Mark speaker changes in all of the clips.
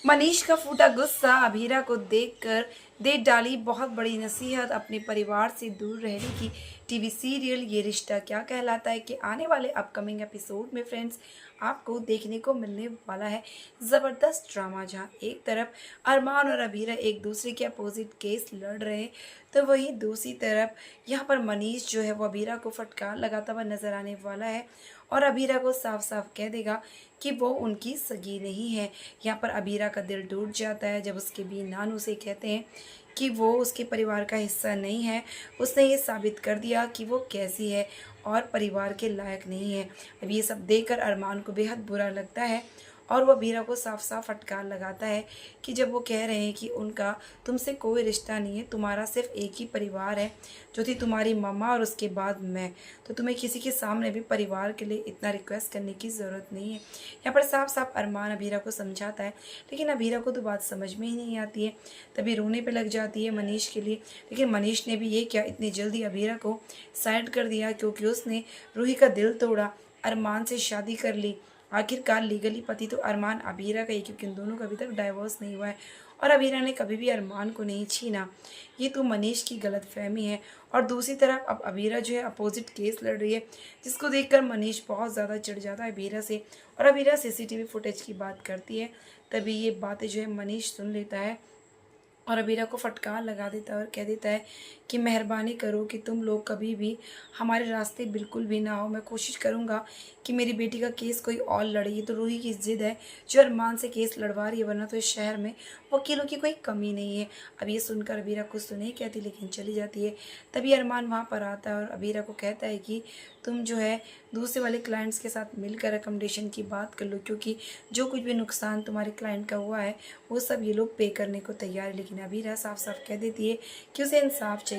Speaker 1: मनीष का फूटा गुस्सा अभीरा को देखकर दे डाली बहुत बड़ी नसीहत अपने परिवार से दूर रहने की। टीवी सीरियल ये रिश्ता क्या कहलाता है कि आने वाले अपकमिंग एपिसोड में फ्रेंड्स आपको देखने को मिलने वाला है ज़बरदस्त ड्रामा, जहां एक तरफ अरमान और अभीरा एक दूसरे के अपोजिट केस लड़ रहे हैं, तो वहीं दूसरी तरफ यहाँ पर मनीष जो है वो अभीरा को फटकार लगाता हुआ नजर आने वाला है और अभीरा को साफ साफ कह देगा कि वो उनकी सगी नहीं है। यहाँ पर अबीरा का दिल टूट जाता है जब उसके भी नानू से कहते हैं कि वो उसके परिवार का हिस्सा नहीं है। उसने ये साबित कर दिया कि वो कैसी है और परिवार के लायक नहीं है। अब ये सब देखकर अरमान को बेहद बुरा लगता है और वो अबीरा को साफ साफ फटकार लगाता है कि जब वो कह रहे हैं कि उनका तुमसे कोई रिश्ता नहीं है, तुम्हारा सिर्फ एक ही परिवार है जो थी तुम्हारी मम्मा और उसके बाद मैं, तो तुम्हें किसी के सामने भी परिवार के लिए इतना रिक्वेस्ट करने की ज़रूरत नहीं है। यहाँ पर साफ साफ अरमान अबीरा को समझाता है, लेकिन अबीरा को तो बात समझ में ही नहीं आती है। तभी रोने पे लग जाती है मनीष के लिए, लेकिन मनीष ने भी ये क्या इतनी जल्दी अबीरा को साइड कर दिया, क्योंकि उसने रूही का दिल तोड़ा, अरमान से शादी कर ली। आखिरकार लीगली पति तो अरमान अबीरा का ही, क्योंकि इन दोनों का अभी तक डाइवोर्स नहीं हुआ है और अबीरा ने कभी भी अरमान को नहीं छीना। ये तो मनीष की गलतफहमी है। और दूसरी तरफ अब अबीरा जो है अपोजिट केस लड़ रही है, जिसको देखकर मनीष बहुत ज़्यादा चिढ़ जाता है अबीरा से और अबीरा सीसीटीवी फुटेज की बात करती है। तभी ये बातें जो है मनीष सुन लेता है और अबीरा को फटकार लगा देता है और कह देता है कि मेहरबानी करो कि तुम लोग कभी भी हमारे रास्ते बिल्कुल भी ना हो। मैं कोशिश करूँगा कि मेरी बेटी का केस कोई और लड़े। ये तो रूही की ज़िद है जो अरमान से केस लड़वा रही है, वरना तो इस शहर में वकीलों की कोई कमी नहीं है। अब ये सुनकर अबीरा कुछ तो नहीं कहती, लेकिन चली जाती है। तभी अरमान वहाँ पर आता है और अबीरा को कहता है कि तुम जो है दूसरे वाले क्लाइंट्स के साथ मिलकर रिकमेंडेशन की बात कर लो, क्योंकि जो कुछ भी नुकसान तुम्हारे क्लाइंट का हुआ है वो सब ये लोग पे करने को तैयार है। लेकिन अबीरा साफ साफ कह देती है कि उसे इंसाफ चाहिए।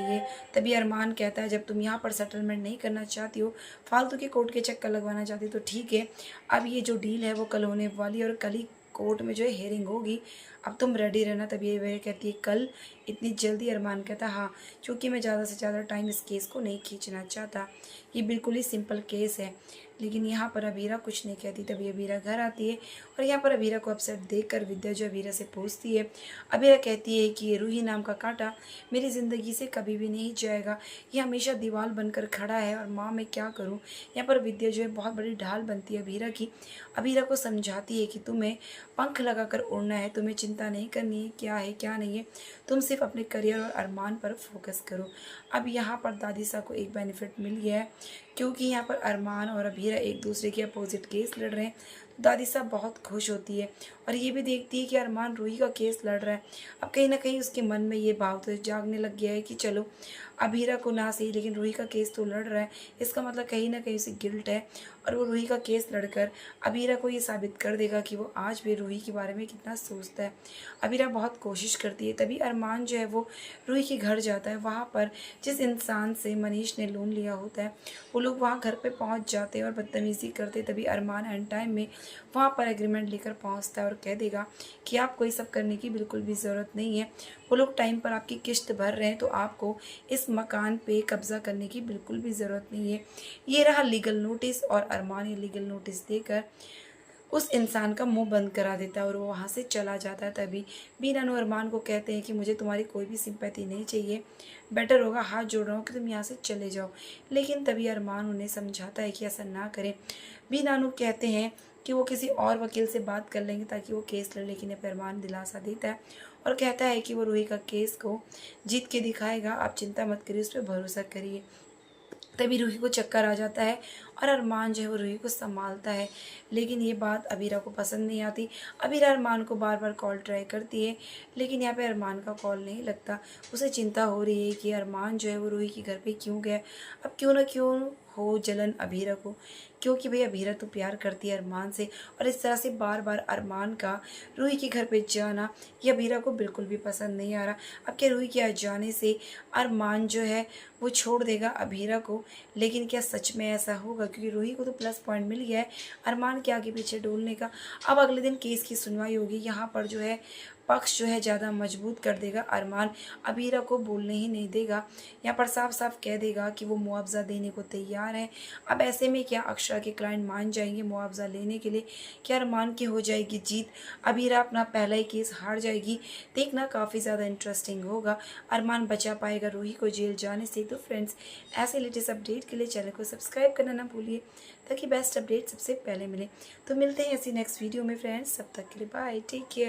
Speaker 1: तभी अरमान कहता है जब तुम यहाँ पर सेटलमेंट नहीं करना चाहती हो, फालतू के कोर्ट के चक्कर लगवाना चाहती हो, तो ठीक है, अब ये जो डील है वो कल होने वाली है और कल ही कोर्ट में जो है हियरिंग होगी, अब तुम रेडी रहना। तब ये वह कहती है कल इतनी जल्दी? अरमान कहता हाँ, क्योंकि मैं ज़्यादा से ज़्यादा टाइम इस केस को नहीं खींचना चाहता, ये बिल्कुल ही सिंपल केस है। लेकिन यहाँ पर अबीरा कुछ नहीं कहती। तभी अबीरा घर आती है और यहाँ पर अबीरा को अपसेट देखकर विद्या जो अबीरा से पूछती है। अबीरा कहती है कि ये रूही नाम का कांटा मेरी ज़िंदगी से कभी भी नहीं जाएगा, ये हमेशा दीवार बनकर खड़ा है और माँ मैं क्या करूँ। यहाँ पर विद्या जो है बहुत बड़ी ढाल बनती है अबीरा की। अबीरा को समझाती है कि तुम्हें पंख लगाकर उड़ना है, तुम्हें चिंता नहीं करनी है क्या है क्या नहीं है, तुम सिर्फ अपने करियर और अरमान पर फोकस करो। अब यहाँ पर दादीसा को एक बेनिफिट मिल गया है, क्योंकि यहाँ पर अरमान और अबीरा एक दूसरे के अपोजिट केस लड़ रहे हैं। तो दादी साहब बहुत खुश होती है और ये भी देखती है कि अरमान रूही का केस लड़ रहा है। अब कहीं ना कहीं उसके मन में ये भाव तो जागने लग गया है कि चलो अबीरा को ना सही, लेकिन रूही का केस तो लड़ रहा है, इसका मतलब कहीं ना कहीं उसे गिल्ट है और वो रूही का केस लड़कर अबीरा को ये साबित कर देगा कि वो आज भी रूही के बारे में कितना सोचता है। अबीरा बहुत कोशिश करती है। तभी अरमान जो है वो रूही के घर जाता है। वहाँ पर जिस इंसान से मनीष ने लोन लिया होता है वो लोग वहाँ घर पे पहुँच जाते हैं और बदतमीज़ी करते। तभी अरमान एंड टाइम में वहाँ पर एग्रीमेंट लेकर पहुँचता है और कह देगा कि आपको ये सब करने की बिल्कुल भी ज़रूरत नहीं है, वो लोग टाइम पर आपकी किस्त भर रहे हैं, तो आपको इस मकान पे कब्ज़ा करने की बिल्कुल भी ज़रूरत नहीं है। ये रहा लीगल नोटिस। और अरमान ये लीगल नोटिस देकर उस इंसान का मुंह बंद करा देता है और वो वहाँ से चला जाता है। तभी बीनानू अरमान को कहते हैं कि मुझे तुम्हारी कोई भी सिंपैथी नहीं चाहिए, बेटर होगा हाथ जोड़ रहा हूँ कि तुम यहाँ से चले जाओ। लेकिन तभी अरमान उन्हें समझाता है कि ऐसा ना करें। बीनानू कहते हैं कि वो किसी और वकील से बात कर लेंगे ताकि वो केस लड़, लेकिन अरमान दिलासा देता है और कहता है कि वो रूही का केस को जीत के दिखाएगा, आप चिंता मत करिए, उस पर भरोसा करिए। तभी रूही को चक्कर आ जाता है और अरमान जो है वो रूही को संभालता है, लेकिन ये बात अबीरा को पसंद नहीं आती। अबीरा अरमान को बार बार कॉल ट्राई करती है, लेकिन यहाँ पे अरमान का कॉल नहीं लगता। उसे चिंता हो रही है कि अरमान जो है वो रूही के घर पे क्यों गया। अब क्यों ना क्यों हो जलन अबीरा को, क्योंकि भाई अबीरा तो प्यार करती है अरमान से और इस तरह से बार बार अरमान का रूही के घर पे जाना ये अबीरा को बिल्कुल भी पसंद नहीं आ रहा। अब क्या रूही के आ जाने से अरमान जो है वो छोड़ देगा अबीरा को, लेकिन क्या सच में ऐसा होगा, क्योंकि रूही को तो प्लस पॉइंट मिल गया है अरमान के आगे पीछे डोलने का। अब अगले दिन केस की सुनवाई होगी। यहाँ पर जो है पक्ष जो है ज़्यादा मजबूत कर देगा अरमान, अबीरा को बोलने ही नहीं देगा। यहाँ पर साफ साफ कह देगा कि वो मुआवजा देने को तैयार है। अब ऐसे में क्या अक्षय अक्षरा के क्लाइंट मान जाएंगे मुआवजा लेने के लिए? क्या अरमान की हो जाएगी जीत? अबीरा अपना पहला ही केस हार जाएगी? देखना काफ़ी ज़्यादा इंटरेस्टिंग होगा। अरमान बचा पाएगा रूही को जेल जाने से? तो फ्रेंड्स, ऐसे लेटेस्ट अपडेट के लिए चैनल को सब्सक्राइब करना ना भूलिए, ताकि बेस्ट अपडेट सबसे पहले मिले। तो मिलते हैं ऐसी नेक्स्ट वीडियो में फ्रेंड्स, तब तक के लिए बाय, टेक केयर।